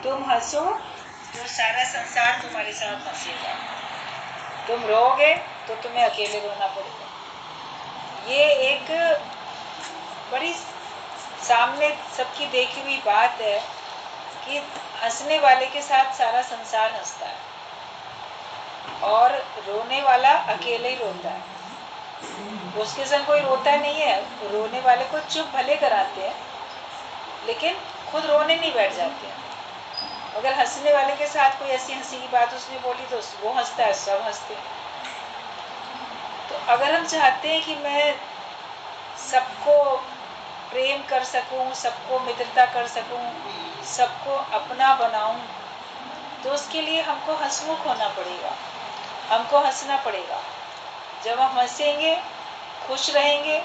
तुम हंसो तो सारा संसार तुम्हारे साथ हंसेगा, तुम रोओगे तो तुम्हें अकेले रोना पड़ेगा। ये एक बड़ी सामने सबकी देखी हुई बात है कि हंसने वाले के साथ सारा संसार हंसता है और रोने वाला अकेले ही रोता है। उसके संग कोई रोता नहीं है। रोने वाले को चुप भले कराते हैं लेकिन खुद रोने नहीं बैठ जाते हैं। अगर हंसने वाले के साथ कोई ऐसी हंसी की बात उसने बोली तो वो हंसता है, सब हंसते हैं। तो अगर हम चाहते हैं कि मैं सबको प्रेम कर सकूं, सबको मित्रता कर सकूं, सबको अपना बनाऊं, तो उसके लिए हमको हंसमुख होना पड़ेगा, हमको हंसना पड़ेगा। जब हम हंसेंगे, खुश रहेंगे,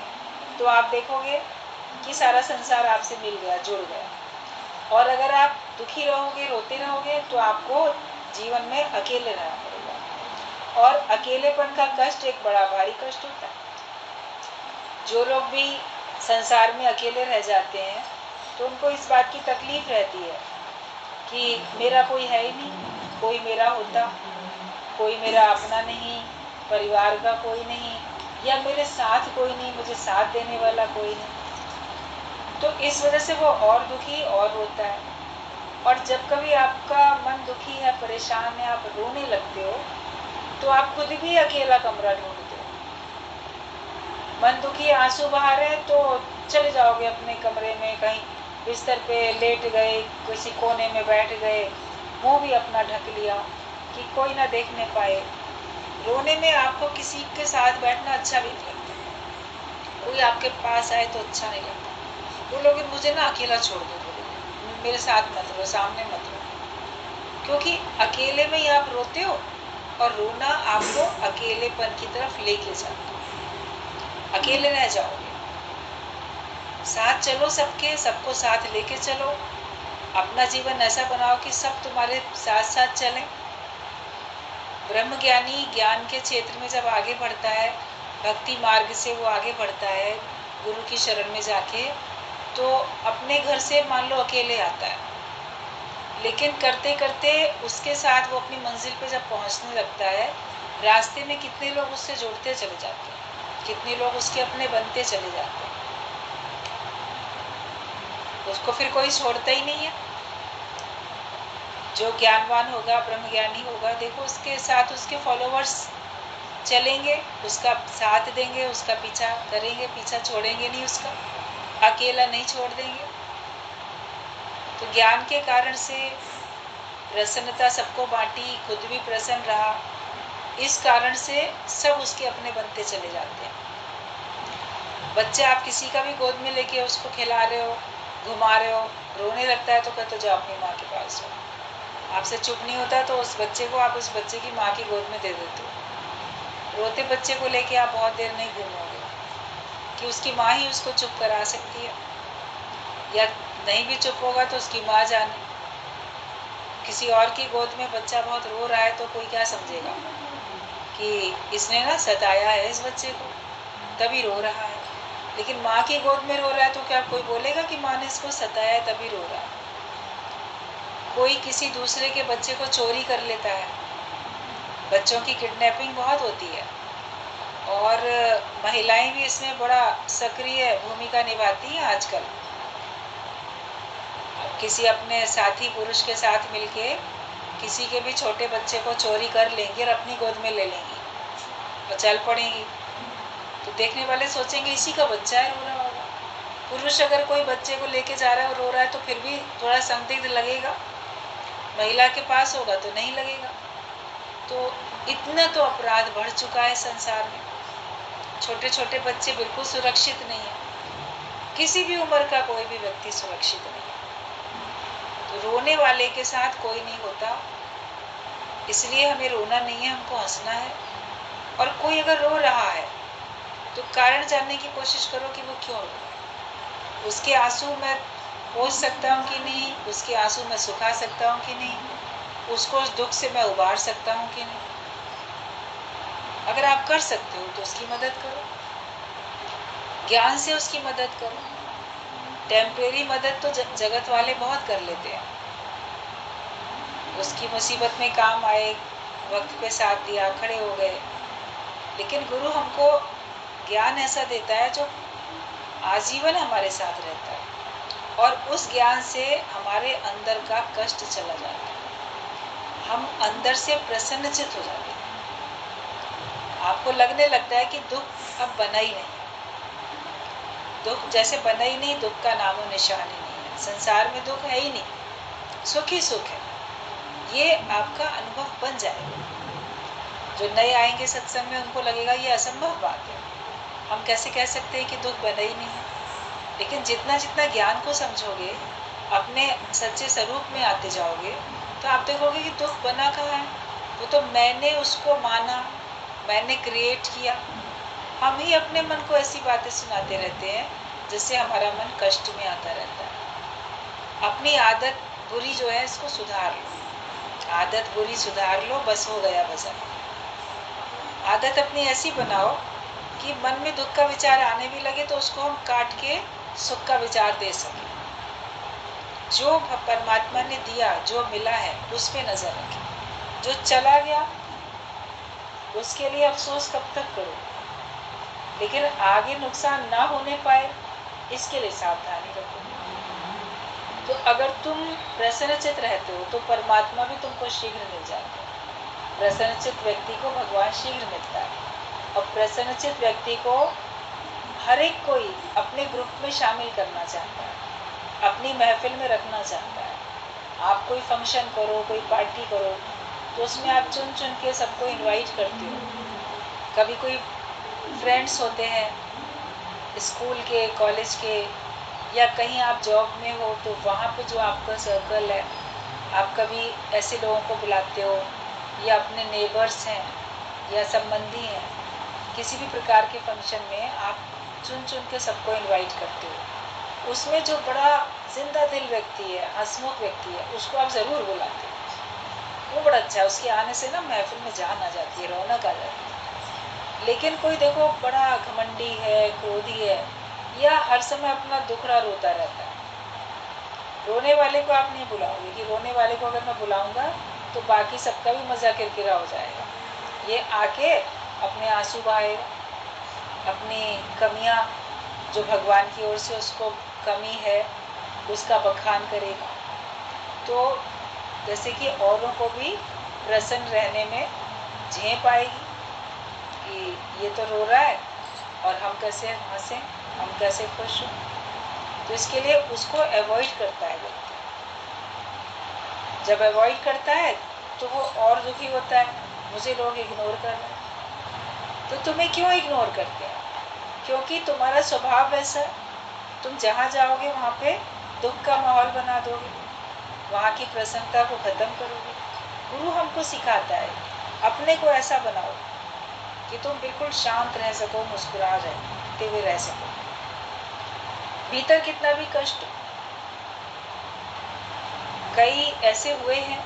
तो आप देखोगे कि सारा संसार आपसे मिल गया, जुड़ गया। और अगर आप दुखी रहोगे, रोते रहोगे, तो आपको जीवन में अकेले रहना पड़ेगा। और अकेलेपन का कष्ट एक बड़ा भारी कष्ट होता है। जो लोग भी संसार में अकेले रह जाते हैं तो उनको इस बात की तकलीफ रहती है कि मेरा कोई है ही नहीं, कोई मेरा होता, कोई मेरा अपना नहीं, परिवार का कोई नहीं, या मेरे साथ कोई नहीं, मुझे साथ देने वाला कोई नहीं। तो इस वजह से वो और दुखी और रोता है। और जब कभी आपका मन दुखी है, परेशान है, आप रोने लगते हो, तो आप खुद भी अकेला कमरा ढूंढते हो। मन दुखी, आंसू बहा रहे तो चले जाओगे अपने कमरे में, कहीं बिस्तर पे लेट गए, किसी कोने में बैठ गए, मुंह भी अपना ढक लिया कि कोई ना देखने पाए। रोने में आपको किसी के साथ बैठना अच्छा भी नहीं लगता, कोई आपके पास आए तो अच्छा नहीं लगता। बोलोगे मुझे ना अकेला छोड़ दो, बोलोगे मेरे साथ मत रहो, सामने मत रहो, क्योंकि अकेले में ही आप रोते हो और रोना आपको अकेलेपन की तरफ लेके जाता है। अकेले रह जाओगे। साथ चलो सबके, सबको साथ लेके चलो। अपना जीवन ऐसा बनाओ कि सब तुम्हारे साथ साथ चलें। ब्रह्मज्ञानी ज्ञान के क्षेत्र में जब आगे बढ़ता है, भक्ति मार्ग से वो आगे बढ़ता है गुरु की शरण में जाके, तो अपने घर से मान लो अकेले आता है, लेकिन करते करते उसके साथ वो अपनी मंजिल पे जब पहुंचने लगता है, रास्ते में कितने लोग उससे जुड़ते चले जाते हैं, कितने लोग उसके अपने बनते चले जाते हैं। उसको फिर कोई छोड़ता ही नहीं है। जो ज्ञानवान होगा, ब्रह्मज्ञानी होगा, देखो उसके साथ उसके फॉलोवर्स चलेंगे, उसका साथ देंगे, उसका पीछा करेंगे, पीछा छोड़ेंगे नहीं उसका, अकेला नहीं छोड़ देंगे। तो ज्ञान के कारण से प्रसन्नता सबको बांटी, खुद भी प्रसन्न रहा, इस कारण से सब उसके अपने बनते चले जाते हैं। बच्चे आप किसी का भी गोद में लेके उसको खिला रहे हो, घुमा रहे हो, रोने लगता है तो कहते जाओ अपनी माँ के पास हो। आपसे चुप नहीं होता तो उस बच्चे को आप उस बच्चे की माँ की गोद में दे देते हो। रोते बच्चे को लेके आप बहुत देर नहीं घूमोगे कि उसकी माँ ही उसको चुप करा सकती है, या नहीं भी चुप होगा तो उसकी माँ जाने। किसी और की गोद में बच्चा बहुत रो रहा है तो कोई क्या समझेगा कि इसने ना सताया है इस बच्चे को, तभी रो रहा है। लेकिन माँ की गोद में रो रहा है तो क्या कोई बोलेगा कि माँ ने इसको सताया है तभी रो रहा है? कोई किसी दूसरे के बच्चे को चोरी कर लेता है। बच्चों की किडनैपिंग बहुत होती है और महिलाएं भी इसमें बड़ा सक्रिय भूमिका निभाती हैं आजकल। किसी अपने साथी पुरुष के साथ मिलके किसी के भी छोटे बच्चे को चोरी कर लेंगी और अपनी गोद में ले लेंगी और चल पड़ेंगी, तो देखने वाले सोचेंगे इसी का बच्चा है, रो रहा होगा। पुरुष अगर कोई बच्चे को लेके जा रहा है और रो रहा है तो फिर भी थोड़ा संदिग्ध लगेगा, महिला के पास होगा तो नहीं लगेगा। तो इतना तो अपराध बढ़ चुका है संसार में। छोटे छोटे बच्चे बिल्कुल सुरक्षित नहीं है, किसी भी उम्र का कोई भी व्यक्ति सुरक्षित नहीं है। तो रोने वाले के साथ कोई नहीं होता, इसलिए हमें रोना नहीं है, हमको हंसना है। और कोई अगर रो रहा है तो कारण जानने की कोशिश करो कि वो क्यों रो रहा है। उसके आंसू मैं पोंछ सकता हूँ कि नहीं, उसके आंसू मैं सुखा सकता हूँ कि नहीं, उसको उस दुख से मैं उबार सकता हूँ कि नहीं। अगर आप कर सकते हो तो उसकी मदद करो, ज्ञान से उसकी मदद करो। टेम्परेरी मदद तो जगत वाले बहुत कर लेते हैं, उसकी मुसीबत में काम आए, वक्त पे साथ दिया, खड़े हो गए। लेकिन गुरु हमको ज्ञान ऐसा देता है जो आजीवन हमारे साथ रहता है, और उस ज्ञान से हमारे अंदर का कष्ट चला जाता है, हम अंदर से प्रसन्नचित हो जाते हैं। आपको लगने लगता है कि दुख अब बना ही नहीं, दुख जैसे बना ही नहीं, दुख का नामो निशान ही नहीं है, संसार में दुख है ही नहीं, सुख ही सुख है। ये आपका अनुभव बन जाएगा। जो नए आएंगे सत्संग में उनको लगेगा ये असंभव बात है, हम कैसे कह सकते हैं कि दुख बना ही नहीं है। लेकिन जितना जितना ज्ञान को समझोगे, अपने सच्चे स्वरूप में आते जाओगे, तो आप देखोगे कि दुख बना कहाँ है। वो तो मैंने उसको माना, मैंने क्रिएट किया। हम ही अपने मन को ऐसी बातें सुनाते रहते हैं जिससे हमारा मन कष्ट में आता रहता है। अपनी आदत बुरी जो है इसको सुधार लो, आदत बुरी सुधार लो, बस हो गया बजा। आदत अपनी ऐसी बनाओ कि मन में दुख का विचार आने भी लगे तो उसको हम काट के सुख का विचार दे सकें। जो परमात्मा ने दिया, जो मिला है, उस पे नजर रखें। जो चला गया उसके लिए अफसोस कब तक करो, लेकिन आगे नुकसान ना होने पाए इसके लिए सावधानी रखो। तो अगर तुम प्रसन्नचित रहते हो तो परमात्मा भी तुमको शीघ्र मिल जाता है। प्रसन्नचित व्यक्ति को भगवान शीघ्र मिलता है, और प्रसन्नचित व्यक्ति को हर एक कोई अपने ग्रुप में शामिल करना चाहता है, अपनी महफिल में रखना चाहता है। आप कोई फंक्शन करो, कोई पार्टी करो, तो उसमें आप चुन चुन के सबको इनवाइट करते हो। कभी कोई फ्रेंड्स होते हैं स्कूल के, कॉलेज के, या कहीं आप जॉब में हो तो वहाँ पे जो आपका सर्कल है, आप कभी ऐसे लोगों को बुलाते हो, या अपने नेबर्स हैं या संबंधी हैं, किसी भी प्रकार के फंक्शन में आप चुन चुन के सबको इनवाइट करते हो। उसमें जो बड़ा जिंदा दिल व्यक्ति है, हंसमुख व्यक्ति है, उसको आप ज़रूर बुलाते हो। वो बड़ा अच्छा है, उसके आने से ना महफिल में जान आ जाती है, रौनक आ जाती है। लेकिन कोई देखो बड़ा घमंडी है, क्रोधी है, या हर समय अपना दुखड़ा रोता रहता है, रोने वाले को आप नहीं बुलाओगे कि रोने वाले को अगर मैं बुलाऊंगा तो बाकी सबका भी मज़ा किरकिरा हो जाएगा। ये आके अपने आंसू बहाएगा, अपनी कमियां जो भगवान की ओर से उसको कमी है उसका बखान करेगा। तो जैसे कि औरों को भी प्रसन्न रहने में झेप आएगी कि ये तो रो रहा है और हम कैसे हंसें, हम कैसे खुश हों। तो इसके लिए उसको अवॉइड करता है व्यक्ति। जब अवॉइड करता है तो वो और दुखी होता है, मुझे लोग इग्नोर कर रहे हैं। तो तुम्हें क्यों इग्नोर करते हैं? क्योंकि तुम्हारा स्वभाव वैसा है। तुम जहाँ जाओगे वहाँ पे दुख का माहौल बना दोगे, वहाँ की प्रसन्नता को खत्म करोगे। गुरु हमको सिखाता है अपने को ऐसा बनाओ कि तुम बिल्कुल शांत रह सको, मुस्कुरा रहते हुए रह सको, भीतर कितना भी कष्ट। कई ऐसे हुए हैं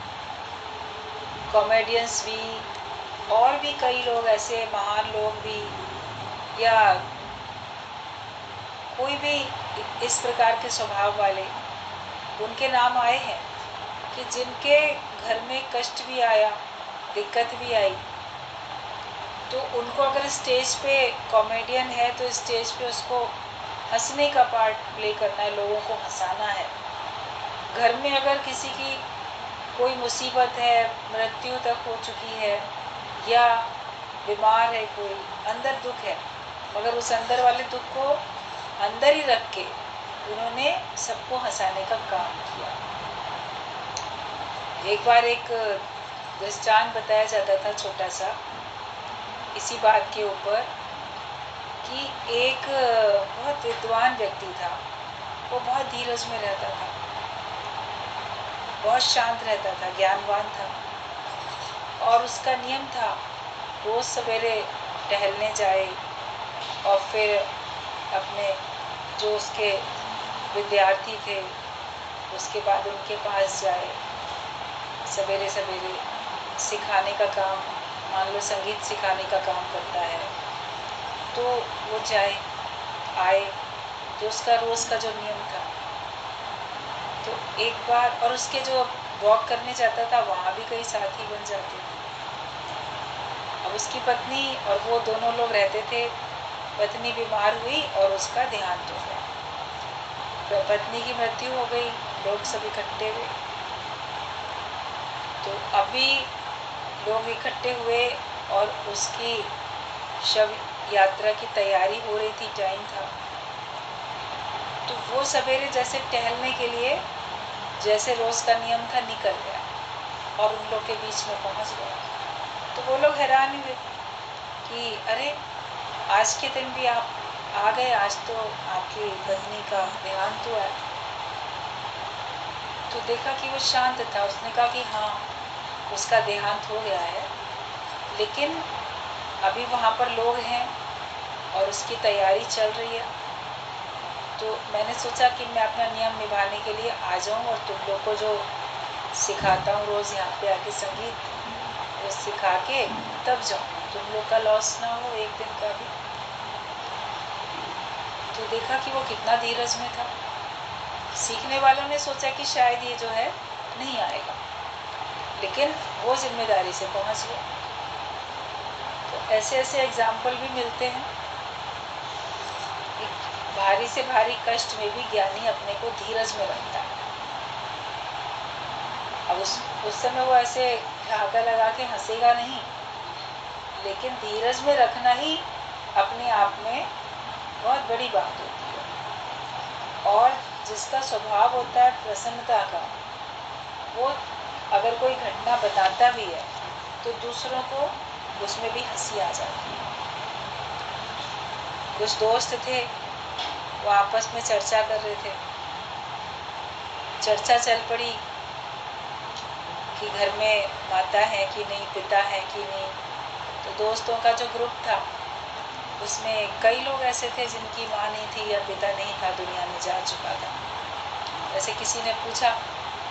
कॉमेडियंस भी, और भी कई लोग ऐसे महान लोग भी, या कोई भी इस प्रकार के स्वभाव वाले, उनके नाम आए हैं कि जिनके घर में कष्ट भी आया, दिक्कत भी आई, तो उनको अगर स्टेज पे कॉमेडियन है तो स्टेज पे उसको हंसने का पार्ट प्ले करना है, लोगों को हंसाना है। घर में अगर किसी की कोई मुसीबत है, मृत्यु तक हो चुकी है, या बीमार है, कोई अंदर दुख है, मगर उस अंदर वाले दुख को अंदर ही रख के उन्होंने सबको हंसाने का काम किया। एक बार एक दृष्टांत बताया जाता था छोटा सा इसी बात के ऊपर कि एक बहुत विद्वान व्यक्ति था, वो बहुत धीरज में रहता था, बहुत शांत रहता था, ज्ञानवान था, और उसका नियम था रोज सवेरे टहलने जाए और फिर अपने जो उसके विद्यार्थी थे उसके बाद उनके पास जाए, सवेरे सवेरे सिखाने का काम, मान लो संगीत सिखाने का काम करता है, तो वो जाए आए, तो उसका रोज़ का जो नियम था। तो एक बार, और उसके जो वॉक करने जाता था, वहाँ भी कई साथी बन जाते थे। अब उसकी पत्नी और वो दोनों लोग रहते थे। पत्नी बीमार हुई और उसका देहांत हो गया। पत्नी की मृत्यु हो गई, लोग सब इकट्ठे हुए। तो अभी लोग इकट्ठे हुए और उसकी शव यात्रा की तैयारी हो रही थी, टाइम था। तो वो सवेरे जैसे टहलने के लिए, जैसे रोज का नियम था, निकल गया और उन लोग के बीच में पहुंच गया। तो वो लोग हैरान हुए कि अरे आज के दिन भी आप आ गए, आज तो आपकी पत्नी का देहांत हुआ है। तो देखा कि वो शांत था। उसने कहा कि हाँ, उसका देहांत हो गया है, लेकिन अभी वहाँ पर लोग हैं और उसकी तैयारी चल रही है। तो मैंने सोचा कि मैं अपना नियम निभाने के लिए आ जाऊँ और तुम लोग को जो सिखाता हूँ रोज़ यहाँ पे आके संगीत, वो सिखा के तब जाऊँ, तुम लोग का लॉस ना हो एक दिन का भी। तो देखा कि वो कितना धीरज में था। सीखने वालों ने सोचा कि शायद ये जो है नहीं आएगा, लेकिन वो जिम्मेदारी से पहुंच गया। तो ऐसे ऐसे एग्जाम्पल भी मिलते हैं। भारी से भारी कष्ट में भी ज्ञानी अपने को धीरज में रखता है। अब उस समय वो ऐसे ठहाका लगा के हंसेगा नहीं, लेकिन धीरज में रखना ही अपने आप में बहुत बड़ी बात होती है। और जिसका स्वभाव होता है प्रसन्नता का, वो अगर कोई घटना बताता भी है तो दूसरों को उसमें भी हंसी आ जाती है। कुछ दोस्त थे, वो आपस में चर्चा कर रहे थे। चर्चा चल पड़ी कि घर में माता है कि नहीं, पिता है कि नहीं। तो दोस्तों का जो ग्रुप था, उसमें कई लोग ऐसे थे जिनकी माँ नहीं थी या पिता नहीं था, दुनिया में जा चुका था। ऐसे किसी ने पूछा,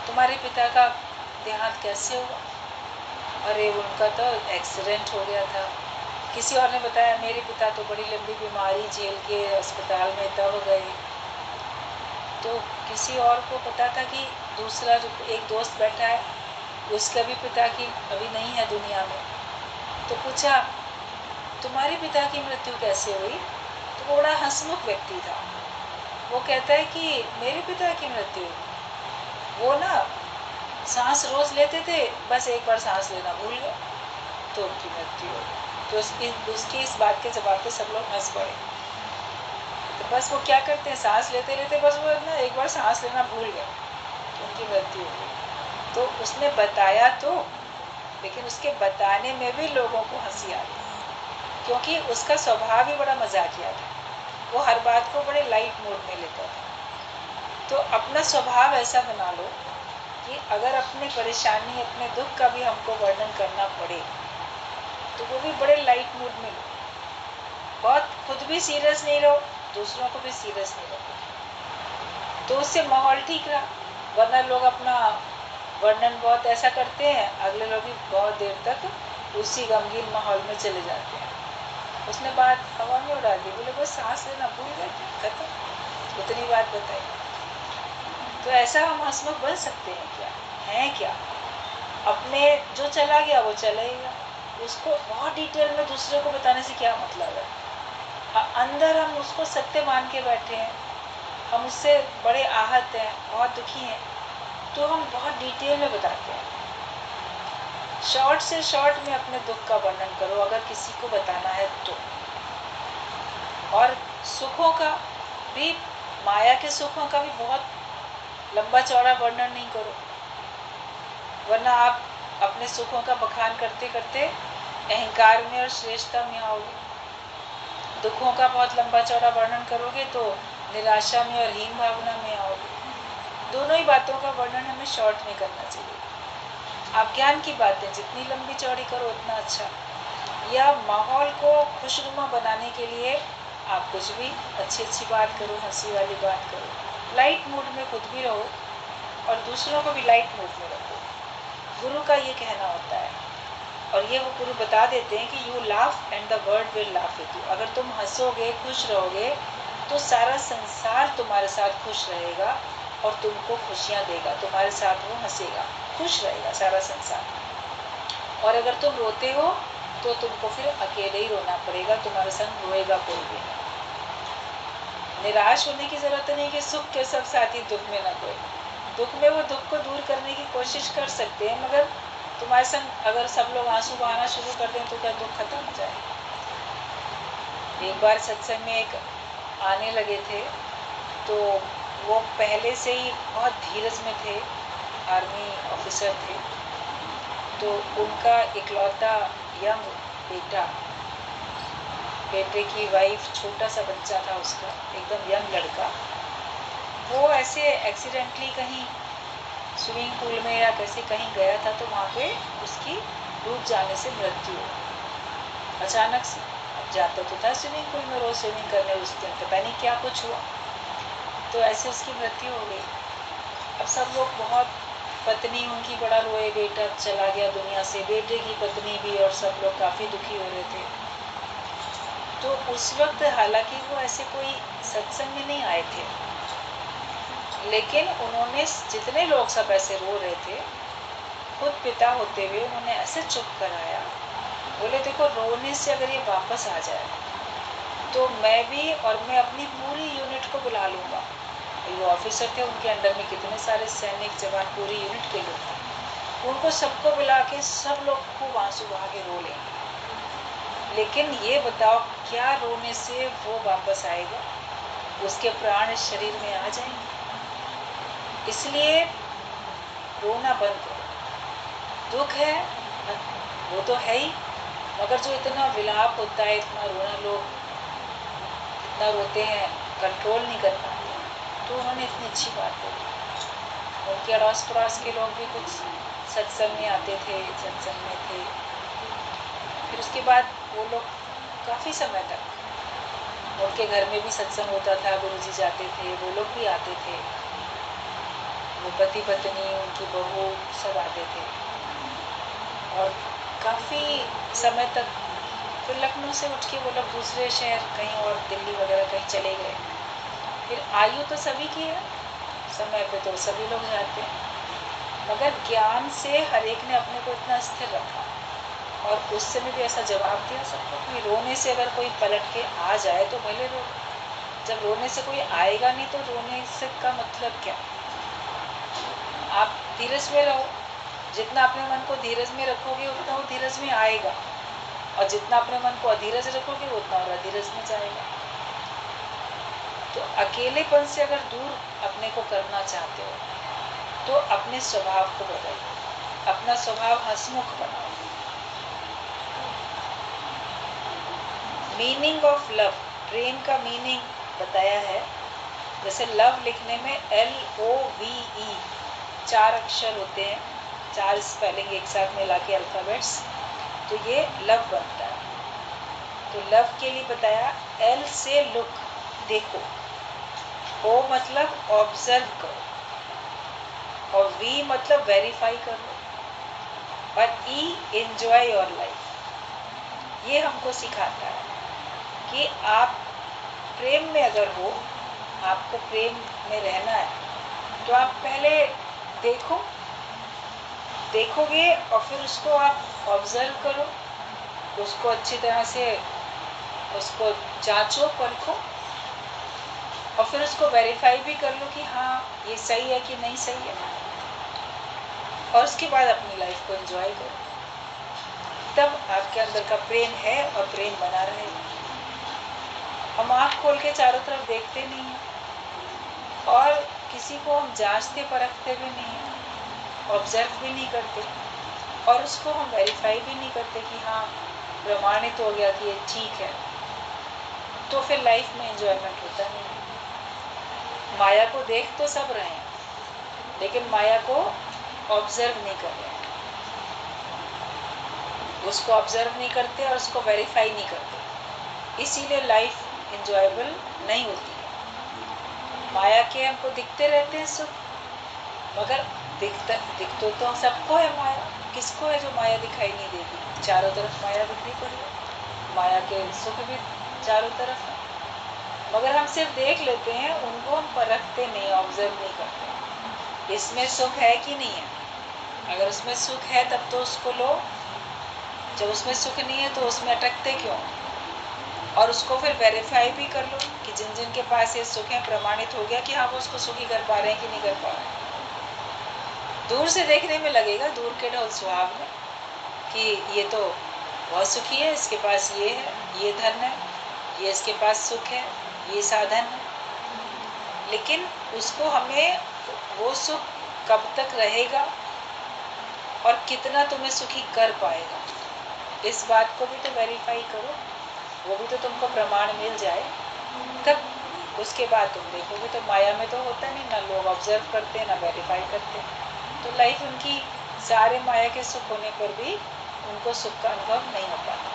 तुम्हारे पिता का देहांत कैसे हुआ? अरे उनका तो एक्सीडेंट हो गया था। किसी और ने बताया, मेरे पिता तो बड़ी लंबी बीमारी झेल के अस्पताल में तब गए। तो किसी और को पता था कि दूसरा जो एक दोस्त बैठा है, उसका भी पिता की अभी नहीं है दुनिया में। तो पूछा, तुम्हारे पिता की मृत्यु कैसे हुई? तो वो बड़ा हंसमुख व्यक्ति था। वो कहता है कि मेरे पिता की मृत्यु, वो ना सांस रोज लेते थे, बस एक बार सांस लेना भूल गए तो उनकी मृत्यु हो गई। तो उसकी इस बात के जवाब पे सब लोग हंस पड़े। तो बस वो क्या करते हैं, सांस लेते लेते बस वो ना एक बार सांस लेना भूल गए तो उनकी मृत्यु हो गई। तो उसने बताया तो, लेकिन उसके बताने में भी लोगों को हंसी आती, क्योंकि उसका स्वभाव ही बड़ा मजाकिया था। वो हर बात को बड़े लाइट मोड में लेता था। तो अपना स्वभाव ऐसा बना लो कि अगर अपनी परेशानी, अपने दुख का भी हमको वर्णन करना पड़े तो वो भी बड़े लाइट मूड में लो। बहुत खुद भी सीरियस नहीं रहो, दूसरों को भी सीरियस नहीं रखो, तो उससे माहौल ठीक रहा। वरना लोग अपना वर्णन बहुत ऐसा करते हैं, अगले लोग भी बहुत देर तक उसी गमगीन माहौल में चले जाते हैं। उसने बात हवा में उड़ा दी, बोले बस सांस लेना भूल गए, खत्म, उतनी बात बताई। तो ऐसा हम हंसमुख बन सकते हैं क्या? हैं क्या? अपने जो चला गया वो चला ही गया, उसको बहुत डिटेल में दूसरे को बताने से क्या मतलब है? अंदर हम उसको सत्य मान के बैठे हैं, हम उससे बड़े आहत हैं, बहुत दुखी हैं, तो हम बहुत डिटेल में बताते हैं। शॉर्ट से शॉर्ट में अपने दुख का वर्णन करो अगर किसी को बताना है तो। और सुखों का भी, माया के सुखों का भी बहुत लंबा चौड़ा वर्णन नहीं करो, वरना आप अपने सुखों का बखान करते करते अहंकार में और श्रेष्ठता में आओगे। दुखों का बहुत लंबा चौड़ा वर्णन करोगे तो निराशा में और हीन भावना में आओगे। दोनों ही बातों का वर्णन हमें शॉर्ट में करना चाहिए। आप ज्ञान की बातें जितनी लंबी चौड़ी करो उतना अच्छा। या माहौल को खुशनुमा बनाने के लिए आप कुछ भी अच्छी अच्छी बात करो, हंसी वाली बात करो, लाइट मूड में खुद भी रहो और दूसरों को भी लाइट मूड में रखो। गुरु का ये कहना होता है, और ये वो गुरु बता देते हैं कि you laugh and the world will laugh with you. अगर तुम हंसोगे, खुश रहोगे, तो सारा संसार तुम्हारे साथ खुश रहेगा और तुमको खुशियाँ देगा, तुम्हारे साथ वो हंसेगा, खुश रहेगा सारा संसार। और अगर तुम रोते हो तो तुमको फिर अकेले ही रोना पड़ेगा, तुम्हारे संग रोएगा कोई भी नहीं। निराश होने की जरूरत नहीं कि सुख के सब साथी दुख में न कोई। दुख में वो दुख को दूर करने की कोशिश कर सकते हैं, मगर तुम्हारे संग अगर सब लोग आंसू बहाना शुरू कर दें तो क्या दुख खत्म हो जाएगा। एक बार सत्संग में एक आने लगे थे, तो वो पहले से ही बहुत धीरज में थे, आर्मी ऑफिसर थे। तो उनका इकलौता यंग बेटे की वाइफ, छोटा सा बच्चा था उसका, एकदम यंग लड़का, वो ऐसे एक्सीडेंटली कहीं स्विमिंग पूल में या कैसे कहीं गया था, तो वहाँ पे उसकी डूब जाने से मृत्यु हुई अचानक से। अब जाता तो था स्विमिंग पूल में रोज स्विमिंग करने, उस दिन पता नहीं क्या कुछ हुआ, तो ऐसे उसकी मृत्यु हो गई। अब सब लोग बहुत, पत्नी उनकी बड़ा रोए, बेटा चला गया दुनिया से, बेटे की पत्नी भी, और सब लोग काफ़ी दुखी हो रहे थे। तो उस वक्त हालांकि वो ऐसे कोई सत्संग में नहीं आए थे, लेकिन उन्होंने, जितने लोग सब ऐसे रो रहे थे, खुद पिता होते हुए उन्होंने ऐसे चुप कराया, बोले देखो रोने से अगर ये वापस आ जाए तो मैं भी, और मैं अपनी पूरी यूनिट को बुला लूँगा। ये ऑफिसर थे, उनके अंडर में कितने सारे सैनिक जवान, पूरी यूनिट के लोग थे, उनको सबको बुला के सब लोग खूब आंसू बहा के रो लेंगे। लेकिन ये बताओ क्या रोने से वो वापस आएगा, उसके प्राण इस शरीर में आ जाएंगे। इसलिए रोना बंद करो। दुख है वो तो है ही, मगर जो इतना विलाप होता है, इतना रोना, लोग इतना रोते हैं, कंट्रोल नहीं कर पाते, तो उन्होंने इतनी अच्छी बात बोली। उनके अड़ोस पड़ोस के लोग भी कुछ सत्संग में आते थे, सत्संग में थे। फिर उसके बाद वो लोग काफ़ी समय तक, उनके घर में भी सत्संग होता था, गुरुजी जाते थे, वो लोग भी आते थे, वो पति पत्नी, उनकी बहू, सब आते थे, और काफ़ी समय तक। फिर लखनऊ से उठ के वो लोग दूसरे शहर कहीं और, दिल्ली वगैरह कहीं चले गए। फिर आयु तो सभी की है, समय पे तो सभी लोग जाते हैं, मगर ज्ञान से हर एक ने अपने को इतना स्थिर रखा, और उस समय भी ऐसा जवाब दिया सबको कि रोने से अगर कोई पलट के आ जाए तो भले रो, जब रोने से कोई आएगा नहीं तो रोने से का मतलब क्या। आप धीरज में रहो, जितना अपने मन को धीरज में रखोगे उतना वो धीरज में आएगा, और जितना अपने मन को अधीरज रखोगे उतना और अधीरज में जाएगा। तो अकेलेपन से अगर दूर अपने को करना चाहते हो तो अपने स्वभाव को बदलो, अपना स्वभाव हंसमुख बनाओ। मीनिंग ऑफ लव, प्रेम का मीनिंग बताया है। जैसे लव लिखने में LOVE 4 अक्षर होते हैं, 4 स्पेलिंग एक साथ मिला के अल्फाबेट्स, तो ये लव बनता है। तो लव के लिए बताया, L से लुक, देखो, O मतलब ऑब्जर्व करो, और V मतलब वेरीफाई करो, और E एंजॉय योर लाइफ। ये हमको सिखाता है कि आप प्रेम में अगर हो, आपको प्रेम में रहना है, तो आप पहले देखोगे, और फिर उसको आप ऑब्जर्व करो, उसको अच्छी तरह से उसको जांचो, परखो, और फिर उसको वेरीफाई भी कर लो कि हाँ ये सही है कि नहीं सही है, और उसके बाद अपनी लाइफ को एंजॉय करो। तब आपके अंदर का प्रेम है और प्रेम बना रहेगा। हम आँख खोल के चारों तरफ देखते नहीं हैं, और किसी को हम जांचते परखते भी नहीं हैं, ऑब्जर्व भी नहीं करते, और उसको हम वेरीफाई भी नहीं करते कि हाँ प्रमाणित हो गया कि ये ठीक है, तो फिर लाइफ में एंजॉयमेंट होता नहीं। माया को देख तो सब रहे हैं, लेकिन माया को ऑब्जर्व नहीं कर रहे हैं, उसको ऑब्जर्व नहीं करते और उसको वेरीफाई नहीं करते, इसीलिए लाइफ एंजॉयबल नहीं होती है। माया के हमको दिखते रहते हैं सुख, मगर दिख तो सबको है माया, किसको है जो माया दिखाई नहीं देती। चारों तरफ माया दिखनी पड़ी है, माया के सुख भी चारों तरफ है, मगर हम सिर्फ देख लेते हैं, उनको हम परखते नहीं, ऑब्जर्व नहीं करते। इसमें सुख है कि नहीं है। अगर उसमें सुख है तब तो उसको लो, जब उसमें सुख नहीं है तो उसमें अटकते क्यों। और उसको फिर वेरीफाई भी कर लो कि जिन जिन के पास ये सुख है प्रमाणित हो गया कि हाँ वो उसको सुखी कर पा रहे हैं कि नहीं कर पा रहे हैं। दूर से देखने में लगेगा, दूर के ढोल सुहाग में, कि ये तो बहुत सुखी है, इसके पास ये है, ये धन है, ये इसके पास सुख है, ये साधन है। लेकिन उसको हमें वो सुख कब तक रहेगा और कितना तुम्हें सुखी कर पाएगा, इस बात को भी तो वेरीफाई करो, वो भी तो तुमको प्रमाण मिल जाए, तब उसके बाद तुम देखोगे। तो माया में तो होता नहीं, ना लोग ऑब्जर्व करते ना वेरीफाई करते, तो लाइफ उनकी सारे माया के सुख होने पर भी उनको सुख का अनुभव नहीं हो पाता,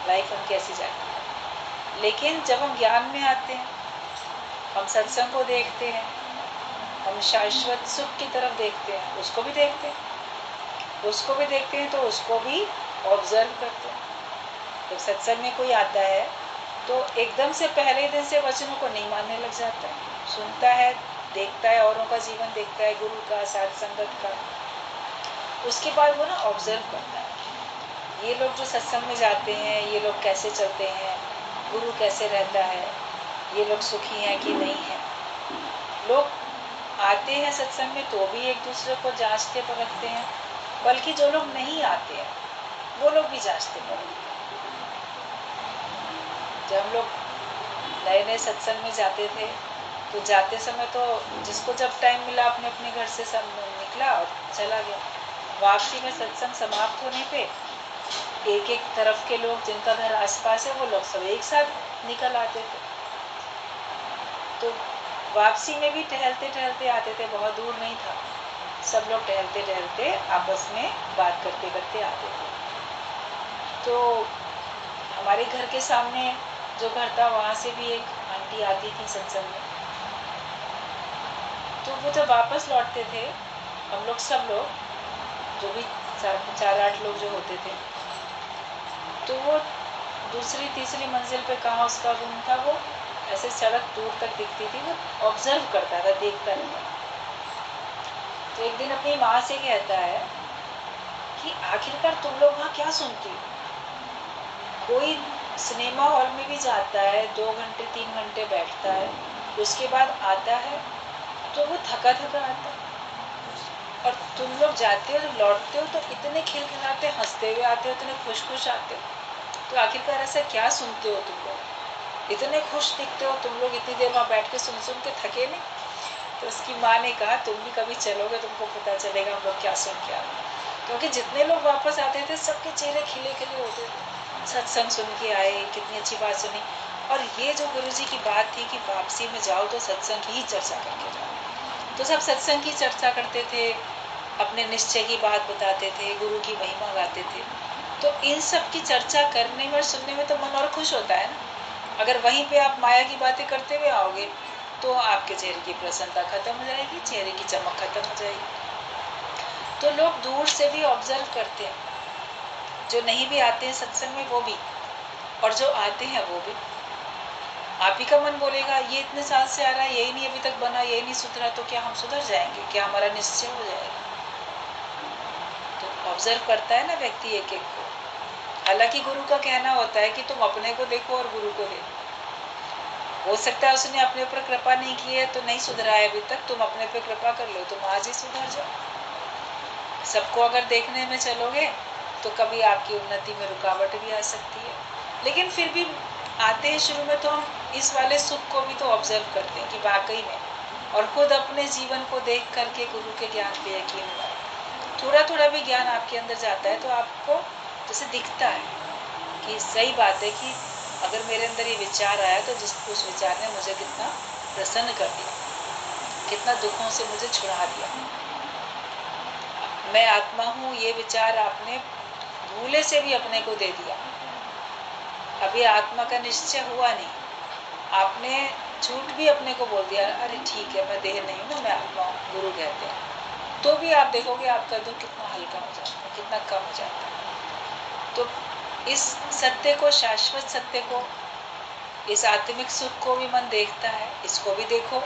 लाइफ उनकी ऐसी जाती है। लेकिन जब हम ज्ञान में आते हैं, हम सत्संग को देखते हैं, हम शाश्वत सुख की तरफ देखते हैं, उसको भी देखते हैं, तो उसको भी ऑब्जर्व करते हैं। जब सत्संग में कोई आता है तो एकदम से पहले दिन से वचनों को नहीं मानने लग जाता है, सुनता है, देखता है, औरों का जीवन देखता है, गुरु का, साध संगत का, उसके बाद वो ना ऑब्जर्व करता है, ये लोग जो सत्संग में जाते हैं ये लोग कैसे चलते हैं, गुरु कैसे रहता है, ये लोग सुखी हैं कि नहीं है। लोग आते हैं सत्संग में तो भी एक दूसरे को जांचते परखते हैं, बल्कि जो लोग नहीं आते हैं वो लोग भी जांचते परखते हैं। जब हम लोग नए नए सत्संग में जाते थे तो जाते समय तो जिसको जब टाइम मिला अपने अपने घर से सब निकला और चला गया। वापसी में सत्संग समाप्त होने पे एक एक तरफ के लोग जिनका घर आसपास है वो लोग सब एक साथ निकल आते थे। तो वापसी में भी टहलते टहलते आते थे, बहुत दूर नहीं था, सब लोग टहलते टहलते आपस में बात करते करते आते थे। तो हमारे घर के सामने जो घर था वहाँ से भी एक आंटी आती थी सत्संग में। तो वो जब वापस लौटते थे, हम लोग सब लोग जो भी 4-8 लोग जो होते थे, तो वो दूसरी तीसरी मंजिल पे कहाँ उसका रूम था, वो ऐसे सड़क दूर तक दिखती थी, वो ऑब्जर्व करता था, देखता रहता। तो एक दिन अपनी माँ से कहता है कि आखिरकार तुम लोग वहाँ क्या सुनती हो। कोई सिनेमा हॉल में भी जाता है, 2 घंटे 3 घंटे बैठता है, उसके बाद आता है तो वो थका थका आता है, और तुम लोग जाते हो जब लौटते हो तो इतने खिलखिलाते हंसते हुए आते हो, इतने खुश खुश आते हो। तो आखिरकार ऐसा क्या सुनते हो तुम लोग, इतने खुश दिखते हो तुम लोग, इतनी देर वहाँ बैठ के सुन सुन के थके नहीं। तो उसकी माँ ने कहा तुम भी कभी चलोगे तुमको पता चलेगा हम लोग क्या सुन के आए। क्योंकि जितने लोग वापस आते थे सबके चेहरे खिले खिले होते थे, सत्संग सुन के आए, कितनी अच्छी बात सुनी। और ये जो गुरुजी की बात थी कि वापसी में जाओ तो सत्संग की ही चर्चा करके जाओ, तो सब सत्संग की चर्चा करते थे, अपने निश्चय की बात बताते थे, गुरु की महिमा गाते थे। तो इन सब की चर्चा करने में और सुनने में तो मन और खुश होता है ना। अगर वहीं पे आप माया की बातें करते हुए आओगे तो आपके चेहरे की प्रसन्नता खत्म हो जाएगी, चेहरे की चमक खत्म हो जाएगी। तो लोग दूर से भी ऑब्जर्व करते हैं, जो नहीं भी आते हैं सत्संग में वो भी, और जो आते हैं वो भी। आप ही का मन बोलेगा ये इतने साल से आ रहा है, यही नहीं अभी तक बना, यही नहीं सुधरा, तो क्या हम सुधर जाएंगे, क्या हमारा निश्चय हो जाएगा। तो ऑब्जर्व करता है ना व्यक्ति एक एक को। हालांकि गुरु का कहना होता है कि तुम अपने को देखो और गुरु को देखो। हो सकता है उसने अपने ऊपर कृपा नहीं की है तो नहीं सुधरा है अभी तक, तुम अपने पे कृपा कर लो, तुम आज ही सुधर जाओ। सबको अगर देखने में चलोगे तो कभी आपकी उन्नति में रुकावट भी आ सकती है। लेकिन फिर भी आते हैं शुरू में तो हम इस वाले सुख को भी तो ऑब्जर्व करते हैं कि वाकई में, और खुद अपने जीवन को देख करके गुरु के ज्ञान पे यकीन हुआ। थोड़ा थोड़ा भी ज्ञान आपके अंदर जाता है तो आपको जैसे दिखता है कि सही बात है कि अगर मेरे अंदर ये विचार आया तो उस विचार ने मुझे कितना प्रसन्न कर दिया, कितना दुखों से मुझे छुड़ा दिया। मैं आत्मा हूँ ये विचार आपने भूले से भी अपने को दे दिया। अभी आत्मा का निश्चय हुआ नहीं, आपने झूठ भी अपने को बोल दिया, अरे ठीक है मैं देह नहीं हूँ ना, मैं आत्मा हूँ, गुरु कहते हैं, तो भी आप देखोगे आपका दुख कितना हल्का हो जाता है, कितना कम हो जाता है। तो इस सत्य को, शाश्वत सत्य को, इस आत्मिक सुख को भी मन देखता है, इसको भी देखो।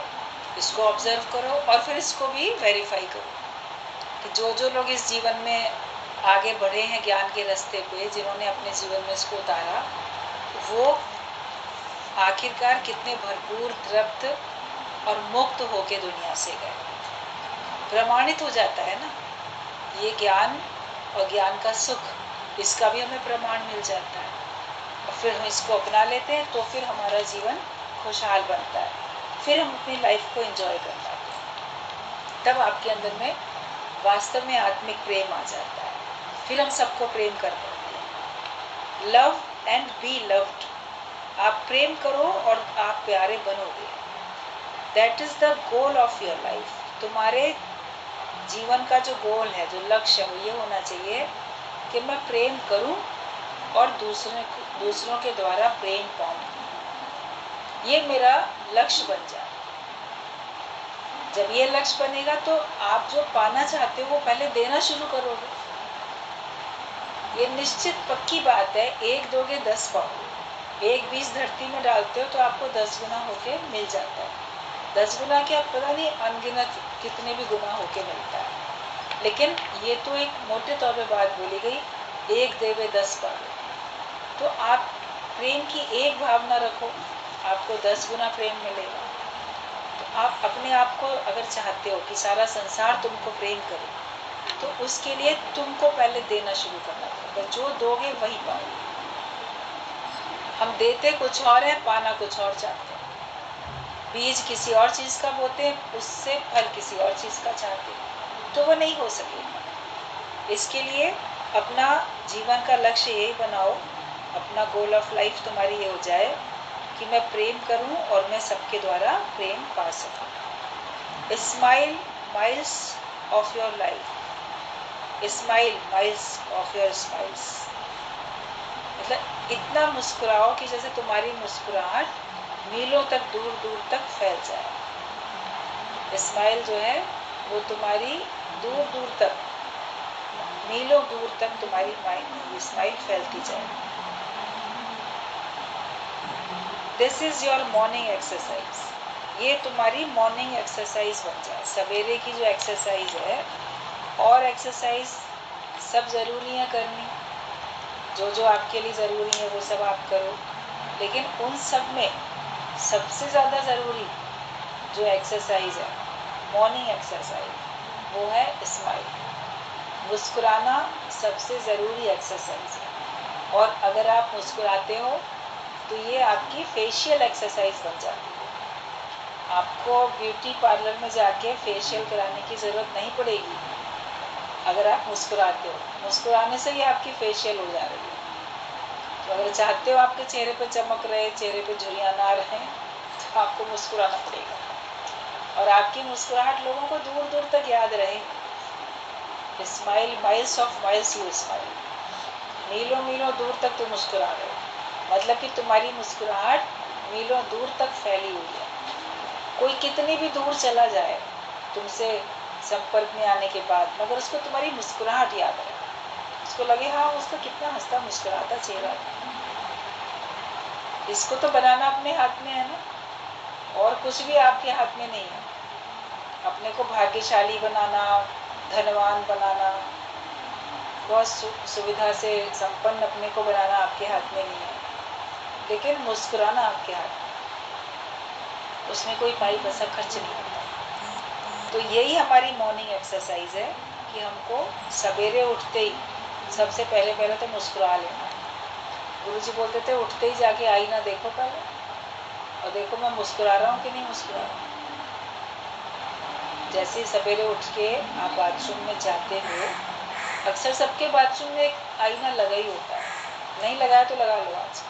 इसको ऑब्जर्व करो और फिर इसको भी वेरीफाई करो कि जो लोग इस जीवन में आगे बढ़े हैं ज्ञान के रास्ते पे, जिन्होंने अपने जीवन में इसको उतारा, वो आखिरकार कितने भरपूर, तृप्त और मुक्त होके दुनिया से गए। प्रमाणित हो जाता है ना ये ज्ञान और ज्ञान का सुख, इसका भी हमें प्रमाण मिल जाता है और फिर हम इसको अपना लेते हैं तो फिर हमारा जीवन खुशहाल बनता है, फिर हम अपनी लाइफ को एंजॉय कर पाते हैं। तब आपके अंदर में वास्तव में आत्मिक प्रेम आ जाता है, फिर हम सबको प्रेम कर पाते हैं। लव एंड बी लव्ड, आप प्रेम करो और आप प्यारे बनोगे। That is the goal of your life. तुम्हारे जीवन का जो गोल है, जो लक्ष्य है, वो ये होना चाहिए कि मैं प्रेम करूं और दूसरों के द्वारा प्रेम पाऊं। ये मेरा लक्ष्य बन जाए। जब ये लक्ष्य बनेगा तो आप जो पाना चाहते हो वो पहले देना शुरू करोगे। ये निश्चित पक्की बात है, 1 दोगे 10 पाओगे। 1 बीज धरती में डालते हो तो आपको 10 गुना होके मिल जाता है। 10 गुना क्या, पता नहीं अनगिनत कितने भी गुना होके मिलता है। लेकिन ये तो एक मोटे तौर पे बात बोली गई, 1 देवे 10 पावे। तो आप प्रेम की एक भावना रखो, आपको 10 गुना प्रेम मिलेगा। तो आप अपने आप को अगर चाहते हो कि सारा संसार तुमको प्रेम करे, तो उसके लिए तुमको पहले देना शुरू करना पड़ेगा। जो दोगे वही पाओगे। हम देते कुछ और है, पाना कुछ और चाहते हैं। बीज किसी और चीज का बोते हैं, उससे फल किसी और चीज का चाहते हैं, तो वो नहीं हो सकेगा। इसके लिए अपना जीवन का लक्ष्य यही बनाओ, अपना गोल ऑफ लाइफ तुम्हारी ये हो जाए कि मैं प्रेम करूं और मैं सबके द्वारा प्रेम पा सकूं। Smile miles of your life, smile miles of your smiles, मतलब इतना मुस्कुराओ कि जैसे तुम्हारी मुस्कुराहट मीलों तक, दूर दूर तक फैल जाए। स्माइल जो है वो तुम्हारी दूर दूर तक, मीलों दूर तक तुम्हारी स्माइल फैलती जाए। This is your morning exercise. ये तुम्हारी मॉर्निंग एक्सरसाइज बन जाए, सवेरे की जो एक्सरसाइज है। और एक्सरसाइज सब जरूरी है करनी, जो आपके लिए जरूरी है वो सब आप करो, लेकिन उन सब में सबसे ज़्यादा ज़रूरी जो एक्सरसाइज है, मॉर्निंग एक्सरसाइज, वो है स्माइल। मुस्कुराना सबसे ज़रूरी एक्सरसाइज है। और अगर आप मुस्कुराते हो तो ये आपकी फेशियल एक्सरसाइज बन जाती है। आपको ब्यूटी पार्लर में जाके फेशियल कराने की ज़रूरत नहीं पड़ेगी अगर आप मुस्कुराते हो। मुस्कुराने से ही आपकी फेशियल हो जा रही है। तो अगर चाहते हो आपके चेहरे पे चमक रहे, चेहरे पे झुर्रियाँ ना रहे, तो आपको मुस्कुराना पड़ेगा। और आपकी मुस्कुराहट लोगों को दूर दूर तक याद रहे। Smile miles of miles you smile, मीलों मीलों दूर तक तुम मुस्कुरा रहे हो, मतलब कि तुम्हारी मुस्कुराहट मीलों दूर तक फैली हुई है। कोई कितनी भी दूर चला जाए तुमसे संपर्क में आने के बाद, मगर उसको तुम्हारी मुस्कुराहट याद रहे, उसको लगे हाँ उसका कितना हंसता मुस्कुराता चेहरा। इसको तो बनाना अपने हाथ में है ना, और कुछ भी आपके हाथ में नहीं है। अपने को भाग्यशाली बनाना, धनवान बनाना, बहुत सुविधा से संपन्न अपने को बनाना आपके हाथ में नहीं है, लेकिन मुस्कुराना आपके हाथ में, उसमें कोई पाई पैसा खर्च नहीं होता। तो यही हमारी मॉर्निंग एक्सरसाइज है कि हमको सवेरे उठते ही सबसे पहले तो मुस्कुरा लेना। गुरुजी बोलते थे उठते ही जाके आईना देखो पहले और देखो मैं मुस्कुरा रहा हूँ कि नहीं मुस्कुरा रहा हूँ। जैसे सवेरे उठ के आप बाथरूम में जाते हो, अक्सर सबके बाथरूम में एक आईना लगा ही होता है, नहीं लगाया तो लगा लो, आज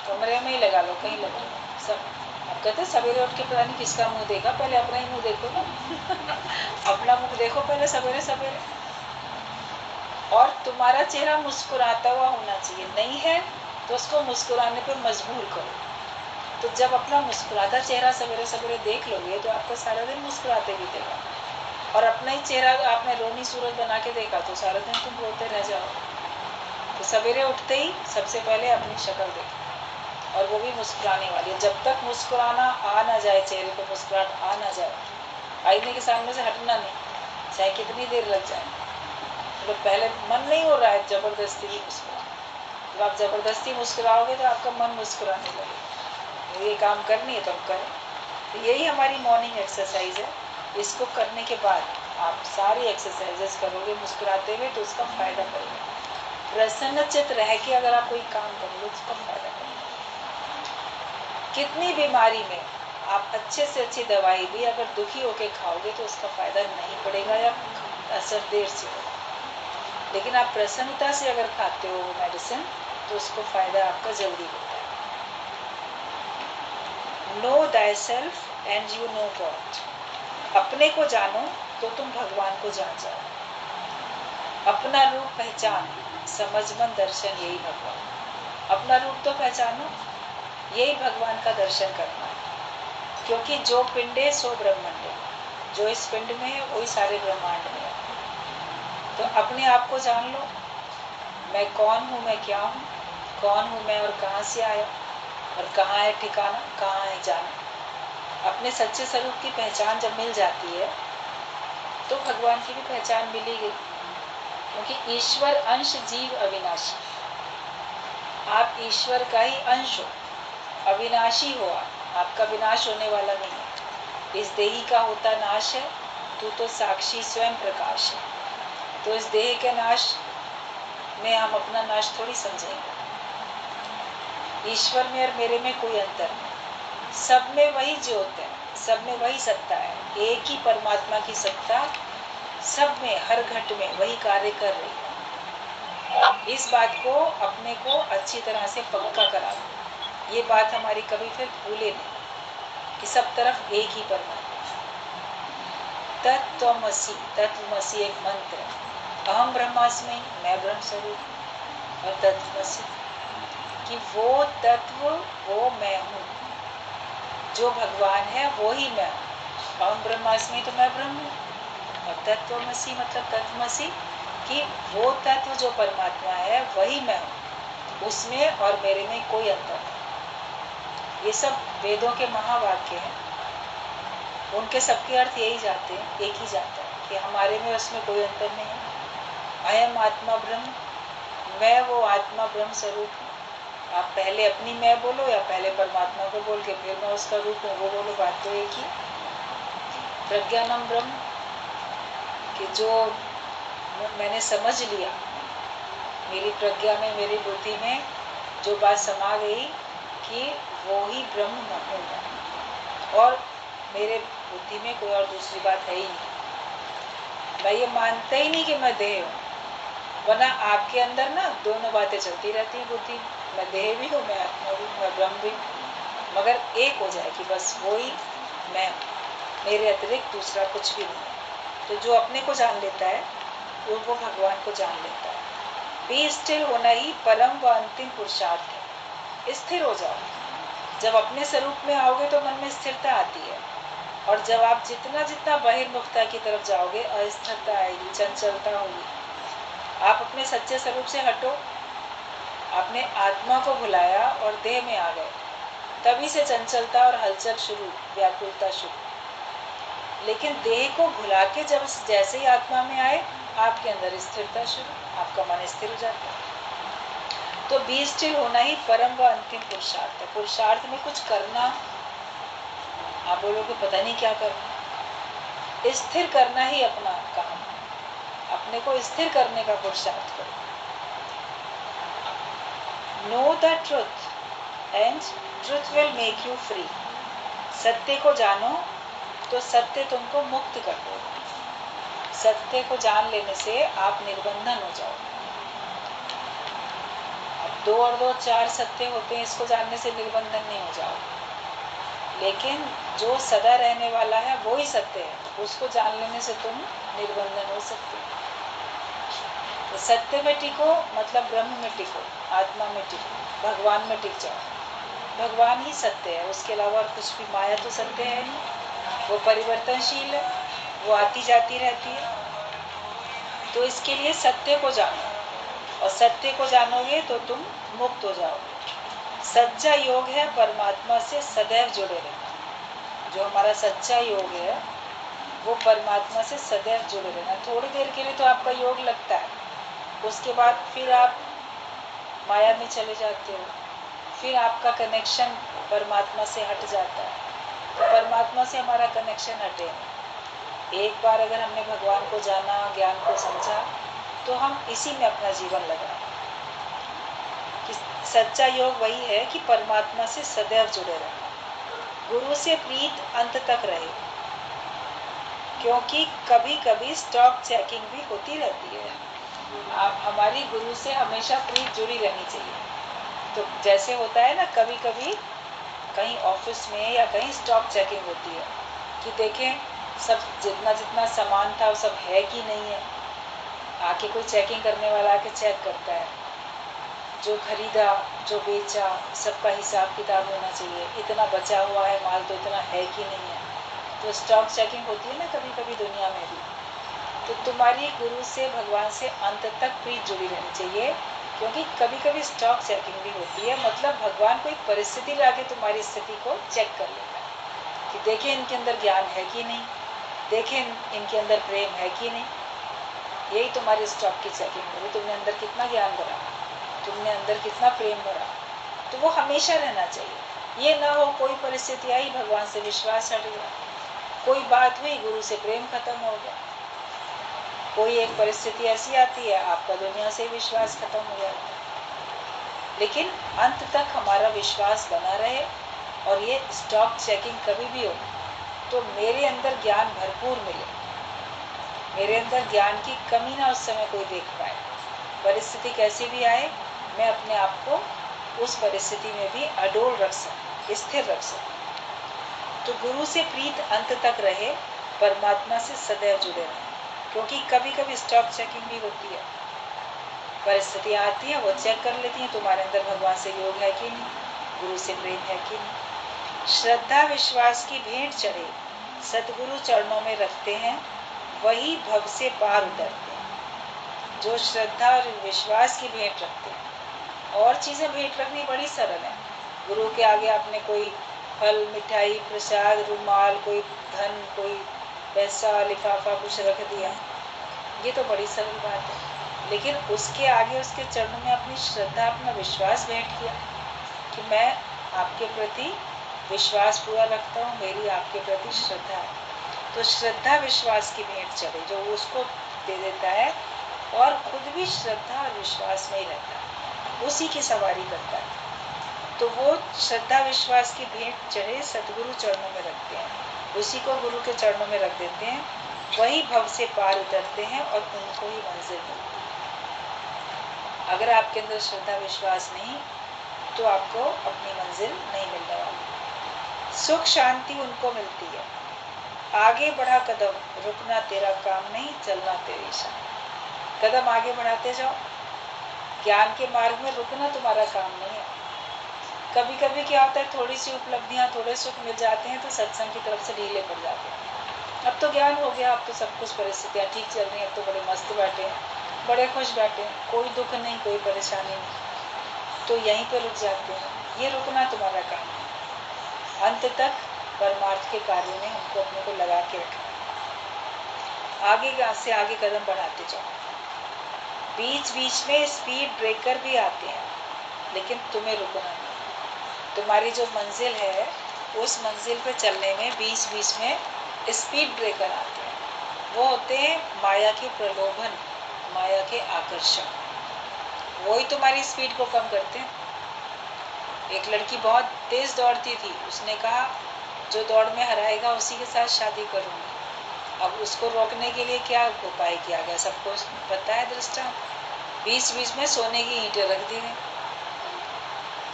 कमरे में ही लगा लो, कहीं लगा लो सब। अब कहते सवेरे उठ के पता नहीं किसका मुंह देखा, पहले अपना ही मुंह देखो ना अपना मुंह देखो पहले सवेरे सवेरे। और तुम्हारा चेहरा मुस्कुराता हुआ होना चाहिए, नहीं है तो उसको मुस्कुराने पे मजबूर करो। तो जब अपना मुस्कुराता चेहरा सवेरे सवेरे देख लोगे तो आपका सारा दिन मुस्कुराते बीतेगा। और अपना ही चेहरा आपने रोनी सूरज बना के देखा तो सारा दिन तुम रोते रह जाओ। तो सवेरे उठते ही सबसे पहले अपनी शक्ल देखो, और वो भी मुस्कुराने वाली है। जब तक मुस्कुराना आ ना जाए, चेहरे पर मुस्कुराहट आ ना जाए, आईने के सामने से हटना नहीं, चाहे कितनी देर लग जाए। मतलब पहले मन नहीं हो रहा है जबरदस्ती भी मुस्कुराना, जब आप जबरदस्ती मुस्कुराओगे तो आपका मन मुस्कुराने लगेगा। ये काम करनी है तो हम करें। तो यही हमारी मॉर्निंग एक्सरसाइज है। इसको करने के बाद आप सारी एक्सरसाइजेस करोगे मुस्कुराते हुए तो उसका फायदा पड़ेगा। प्रसन्नचित्त रह के अगर आप कोई काम करोगे उसका फायदा पड़ेगा। कितनी बीमारी में आप अच्छे से अच्छी दवाई भी अगर दुखी होकर खाओगे तो उसका फायदा नहीं पड़ेगा या असर देर से होगा। लेकिन आप प्रसन्नता से अगर खाते हो मेडिसिन तो उसको फायदा आपका जल्दी होता है। No thy self and you know God. अपने को जानो तो तुम भगवान को जान जाओ। अपना रूप पहचान, समझमन दर्शन, यही भगवान। अपना रूप तो पहचानो, यही भगवान का दर्शन करना है। क्योंकि जो पिंडे सो ब्रह्मांडे, जो इस पिंड में है वही सारे ब्रह्मांड में है। तो अपने आप को जान लो, मैं कौन हूँ, मैं क्या हूँ, कौन हूँ मैं और कहाँ से आया और कहाँ है ठिकाना, कहाँ है जाना। अपने सच्चे स्वरूप की पहचान जब मिल जाती है तो भगवान की भी पहचान मिली गई। क्योंकि ईश्वर अंश, जीव अविनाशी। आप ईश्वर का ही अंश हो, अविनाशी हो, आपका विनाश होने वाला नहीं है। इस देही का होता नाश है, तू तो साक्षी स्वयं प्रकाश है। तो इस देह के नाश में हम अपना नाश थोड़ी समझेंगे। ईश्वर में और मेरे में कोई अंतर नहीं, सब में वही ज्योत है, सब में वही सत्ता है। एक ही परमात्मा की सत्ता सब में, हर घट में वही कार्य कर रही है। इस बात को अपने को अच्छी तरह से पक्का करा दो। ये बात हमारी कभी फिर भूले नहीं कि सब तरफ एक ही परमात्मा। तत्त्वमसि, तत्त्वमसि एक मंत्र है। अहम ब्रह्मास्मि, मैं ब्रह्म स्वरूप। और तत्त्वमसि कि वो तत्व, वो मैं हूँ। जो भगवान है वो ही मैं हूँ। अहम ब्रह्मास्मि तो मैं ब्रह्म हूँ। और तत्त्वमसि मतलब तत्त्वमसि कि वो तत्व जो परमात्मा है वही मैं हूँ, उसमें और मेरे में कोई अंतर नहीं। ये सब वेदों के महावाक्य हैं। उनके सबके अर्थ यही जाते हैं, एक ही जाता है कि हमारे में उसमें कोई अंतर नहीं है। अयम आत्मा ब्रह्म, मैं वो आत्मा ब्रह्म स्वरूप हूँ। आप पहले अपनी मैं बोलो या पहले परमात्मा को बोल के फिर मैं उसका रूप हूँ वो बोलो, बात तो एक ही। प्रज्ञानम ब्रह्म कि जो मैंने समझ लिया, मेरी प्रज्ञा में, मेरी बुद्धि में जो बात समा गई कि वो ही ब्रह्म हूँ और मेरे बुद्धि में कोई और दूसरी बात है ही नहीं। मैं ये मानता ही नहीं कि मैं देह हूँ, वरना आपके अंदर ना दोनों बातें चलती रहती हैं बुद्धि में। मैं देह भी हूँ, मैं आत्मा भी हूँ, मैं ब्रह्म भी हूँ। मगर एक हो जाए कि बस वो ही मैं, मेरे अतिरिक्त दूसरा कुछ भी नहीं है। तो जो अपने को जान लेता है वो भगवान को जान लेता है। बी स्टिल होना ही परम व अंतिम पुरुषार्थ है। स्थिर हो जाओ। जब अपने स्वरूप में आओगे तो मन में स्थिरता आती है। और जब आप जितना जितना बहिर्मुखता की तरफ जाओगे अस्थिरता आएगी, चंचलता होगी। आप अपने सच्चे स्वरूप से हटो, आपने आत्मा को भुलाया और देह में आ गए, तभी से चंचलता और हलचल शुरू, व्याकुलता शुरू। लेकिन देह को भुला के जब जैसे ही आत्मा में आए आपके अंदर स्थिरता शुरू, आपका मन स्थिर हो जाता है। तो बी स्टिल होना ही परम व अंतिम पुरुषार्थ है। पुरुषार्थ में कुछ करना, आप बोलोगे पता नहीं क्या करना, स्थिर करना ही अपना काम है। अपने को स्थिर करने का पुरुषार्थ करो। Know the truth and truth will make you free. सत्य को जानो तो सत्य तुमको मुक्त कर देगा। सत्य को जान लेने से आप निर्बंधन हो जाओगे। अब 2 और 2 4 सत्य होते हैं, इसको जानने से निर्बंधन नहीं हो जाओगे। लेकिन जो सदा रहने वाला है वो ही सत्य है, उसको जान लेने से तुम निर्बंधन हो सकते हो। तो सत्य में टिको मतलब ब्रह्म में टिको, आत्मा में टिको, भगवान में टिक जाओ। भगवान ही सत्य है, उसके अलावा और कुछ भी। माया तो सत्य है नहीं, वो परिवर्तनशील है, वो आती जाती रहती है। तो इसके लिए सत्य को जानो, और सत्य को जानोगे तो तुम मुक्त हो जाओगे। सच्चा योग है परमात्मा से सदैव जुड़े रहना। जो हमारा सच्चा योग है वो परमात्मा से सदैव जुड़े रहना। थोड़ी देर के लिए तो आपका योग लगता है, उसके बाद फिर आप माया में चले जाते हो, फिर आपका कनेक्शन परमात्मा से हट जाता है। तो परमात्मा से हमारा कनेक्शन हटे नहीं। एक बार अगर हमने भगवान को जाना, ज्ञान को समझा, तो हम इसी में अपना जीवन लगाएं। कि सच्चा योग वही है कि परमात्मा से सदैव जुड़े रहना, गुरु से प्रीत अंत तक रहे। क्योंकि कभी कभी स्टॉक चेकिंग भी होती रहती है। आप हमारी गुरु से हमेशा प्रीत जुड़ी रहनी चाहिए। तो जैसे होता है ना, कभी कभी कहीं ऑफिस में या कहीं स्टॉक चेकिंग होती है कि देखें सब जितना जितना सामान था वो सब है कि नहीं है। आके कोई चेकिंग करने वाला आके चेक करता है, जो खरीदा जो बेचा सबका हिसाब किताब होना चाहिए। इतना बचा हुआ है माल तो इतना है कि नहीं है। तो स्टॉक चेकिंग होती है ना कभी कभी दुनिया में भी। तो तुम्हारी गुरु से भगवान से अंत तक प्रीत जुड़ी रहनी चाहिए। क्योंकि कभी कभी स्टॉक चेकिंग भी होती है, मतलब भगवान कोई परिस्थिति लाके तुम्हारी स्थिति को चेक कर लेता है कि देखें इनके अंदर ज्ञान है कि नहीं, देखें इनके अंदर प्रेम है कि नहीं। यही तुम्हारी स्टॉक की चेकिंग होगी। तुमने अंदर कितना ज्ञान भरा, तुमने अंदर कितना प्रेम भरा। तो वो हमेशा रहना चाहिए। ये ना हो कोई परिस्थिति आई भगवान से विश्वास हट गया, कोई बात हुई गुरु से प्रेम खत्म हो गया, कोई एक परिस्थिति ऐसी आती है आपका दुनिया से विश्वास खत्म हो जाता है। लेकिन अंत तक हमारा विश्वास बना रहे। और ये स्टॉक चेकिंग कभी भी हो तो मेरे अंदर ज्ञान भरपूर मिले, मेरे अंदर ज्ञान की कमी ना उस समय कोई देख पाए। परिस्थिति कैसी भी आए मैं अपने आप को उस परिस्थिति में भी अडोल रख सकूं, स्थिर रख सकूं। तो गुरु से प्रीत अंत तक रहे, परमात्मा से सदैव जुड़े रहे। क्योंकि कभी कभी स्टॉक चेकिंग भी होती है, परिस्थितियां आती है वो चेक कर लेती हैं तुम्हारे अंदर भगवान से योग है कि नहीं, गुरु से प्रेम है कि नहीं। श्रद्धा विश्वास की भेंट चढ़े सतगुरु चरणों में रखते हैं, वही भव से पार उतरते हैं। जो श्रद्धा और विश्वास की भेंट रखते हैं, और चीजें भेंट रखनी बड़ी सरल है। गुरु के आगे आपने कोई फल, मिठाई, प्रसाद, रुमाल, कोई धन, कोई पैसा, लिफाफा कुछ रख दिया, ये तो बड़ी सरल बात है। लेकिन उसके आगे उसके चरणों में अपनी श्रद्धा, अपना विश्वास भेंट किया कि मैं आपके प्रति विश्वास पूरा रखता हूँ, मेरी आपके प्रति श्रद्धा है। तो श्रद्धा विश्वास की भेंट चढ़े, जो उसको दे देता है और खुद भी श्रद्धा और विश्वास में ही रहता है, उसी की सवारी करता है। तो वो श्रद्धा विश्वास की भेंट चढ़े सतगुरु चरणों में रखते हैं, उसी को गुरु के चरणों में रख देते हैं, वही भव से पार उतरते हैं और उनको ही मंजिल मिलती है। अगर आपके अंदर श्रद्धा विश्वास नहीं तो आपको अपनी मंजिल नहीं मिलने वाली। सुख शांति उनको मिलती है। आगे बढ़ा कदम, रुकना तेरा काम नहीं, चलना तेरी शान। कदम आगे बढ़ाते जाओ, ज्ञान के मार्ग में रुकना तुम्हारा काम नहीं है। कभी कभी क्या होता है, थोड़ी सी उपलब्धियां, थोड़े सुख मिल जाते हैं तो सत्संग की तरफ से ढीले पड़ जाते हैं। अब तो ज्ञान हो गया, अब तो सब कुछ परिस्थितियां ठीक चल रही हैं, अब तो बड़े मस्त बैठे हैं, बड़े खुश बैठे हैं, कोई दुख नहीं, कोई परेशानी नहीं, तो यहीं पर रुक जाते हैं। ये रुकना तुम्हारा काम है। अंत तक परमार्थ के कार्य में हमको अपने को लगा के रखना। आगे से आगे कदम बढ़ाते जाओ। बीच बीच में स्पीड ब्रेकर भी आते हैं, लेकिन तुम्हें रुकना नहीं। तुम्हारी जो मंजिल है उस मंजिल पे चलने में बीच बीच में स्पीड ब्रेकर आते हैं। वो होते हैं माया के प्रलोभन, माया के आकर्षण, वही तुम्हारी स्पीड को कम करते हैं। एक लड़की बहुत तेज दौड़ती थी, उसने कहा जो दौड़ में हराएगा उसी के साथ शादी करूंगी। अब उसको रोकने के लिए क्या उपाय किया गया, सबको पता है दृष्टांत। बीच बीच में सोने की ईंटें रख दी गई।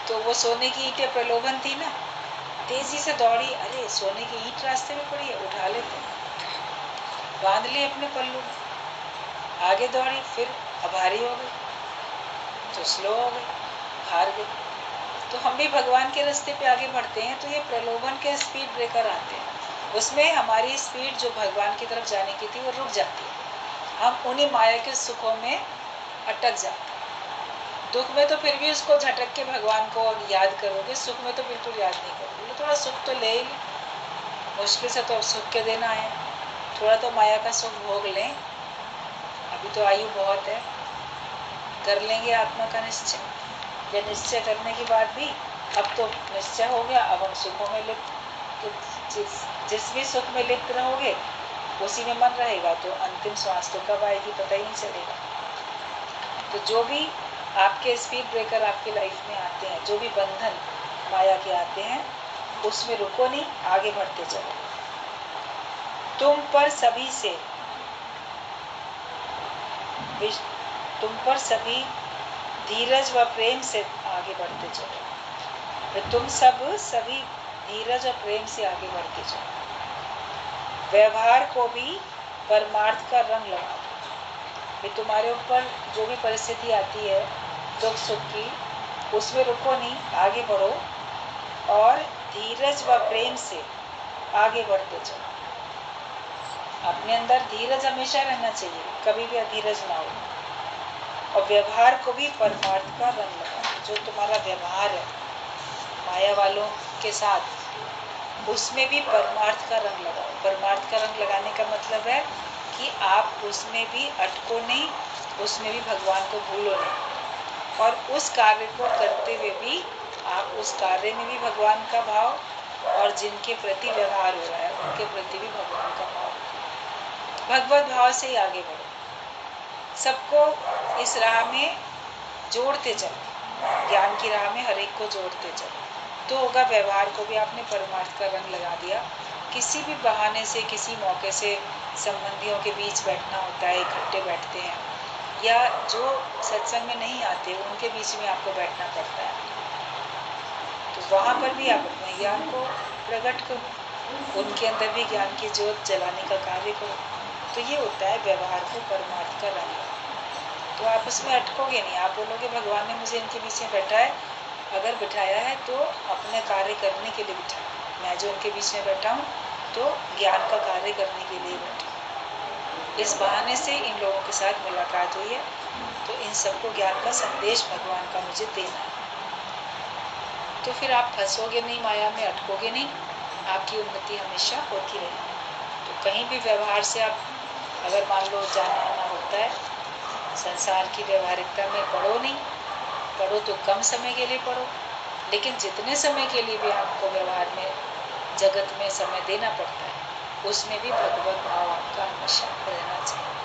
तो वो सोने की ईंटें प्रलोभन थी ना, तेजी से दौड़ी, अरे सोने की ईंट रास्ते में पड़ी है, उठा लेते, बांध ली अपने पल्लू में, आगे दौड़ी, फिर अभारी हो गई तो स्लो हो गई, हार गई। तो हम भी भगवान के रास्ते पे आगे बढ़ते हैं तो ये प्रलोभन के स्पीड ब्रेकर आते हैं, उसमें हमारी स्पीड जो भगवान की तरफ जाने की थी वो रुक जाती है। हम उन्हीं माया के सुखों में अटक जाते हैं। दुख में तो फिर भी उसको झटक के भगवान को याद करोगे, सुख में तो बिल्कुल याद नहीं करोगे। थोड़ा सुख तो ले ही, मुश्किल से तो सुख के देना है, थोड़ा तो माया का सुख भोग लें, अभी तो आयु बहुत है, कर लेंगे आत्मा का निश्चय। या निश्चय करने के बाद भी अब तो निश्चय हो गया, अब हम सुखों में लिप्त, जिस भी सुख में लिप्त रहोगे उसी में मन रहेगा, तो अंतिम श्वास तो कब आएगी पता ही नहीं चलेगा। तो जो भी आपके स्पीड ब्रेकर आपकी लाइफ में आते हैं, जो भी बंधन माया के आते हैं, उसमें रुको नहीं, आगे बढ़ते चलो। तुम पर सभी धीरज व प्रेम से आगे बढ़ते चलो। तुम सभी धीरज और प्रेम से आगे बढ़ते चलो। व्यवहार को भी परमार्थ का रंग लगा दो। तुम्हारे ऊपर जो भी परिस्थिति आती है दुख सुख की, उसमें रुको नहीं, आगे बढ़ो और धीरज व प्रेम से आगे बढ़ते चलो। अपने अंदर धीरज हमेशा रहना चाहिए, कभी भी अधीरज ना हो। और व्यवहार को भी परमार्थ का रंग लगाओ। जो तुम्हारा व्यवहार है माया वालों के साथ, उसमें भी परमार्थ का रंग लगाओ। परमार्थ का रंग लगाने का मतलब है कि आप उसमें भी अटको नहीं, उसमें भी भगवान को भूलो नहीं, और उस कार्य को करते हुए भी आप उस कार्य में भी भगवान का भाव, और जिनके प्रति व्यवहार हो रहा है उनके प्रति भी भगवान का भाव, भगवत भाव से ही आगे बढ़ो। सबको इस राह में जोड़ते चलो, ज्ञान की राह में हर एक को जोड़ते चलो, तो होगा। व्यवहार को भी आपने परमार्थ का रंग लगा दिया। किसी भी बहाने से, किसी मौके से संबंधियों के बीच बैठना होता है, इकट्ठे बैठते हैं, या जो सत्संग में नहीं आते उनके बीच में आपको बैठना पड़ता है, तो वहां पर भी आप अपने ज्ञान को प्रकट करो, उनके अंदर भी ज्ञान की ज्योत जलाने का कार्य करो। तो ये होता है व्यवहार को परमार्थ का रंग। तो आप उसमें अटकोगे नहीं, आप बोलोगे भगवान ने मुझे इनके बीच में बैठाया, अगर बिठाया है तो अपने कार्य करने के लिए बिठाया। मैं जो इनके बीच में बैठा हूँ तो ज्ञान का कार्य करने के लिए बैठा। इस बहाने से इन लोगों के साथ मुलाकात हुई है, तो इन सबको ज्ञान का संदेश भगवान का मुझे देना है। तो फिर आप फंसोगे नहीं, माया में अटकोगे नहीं, आपकी उन्नति हमेशा होती रहेगी। तो कहीं भी व्यवहार से आप अगर मान लो जाना आना होता है, संसार की व्यवहारिकता में पढ़ो नहीं, पढ़ो तो कम समय के लिए पढ़ो, लेकिन जितने समय के लिए भी आपको व्यवहार में जगत में समय देना पड़ता है, उसमें भी भगवत भाव आपका हमेशा रहना चाहिए।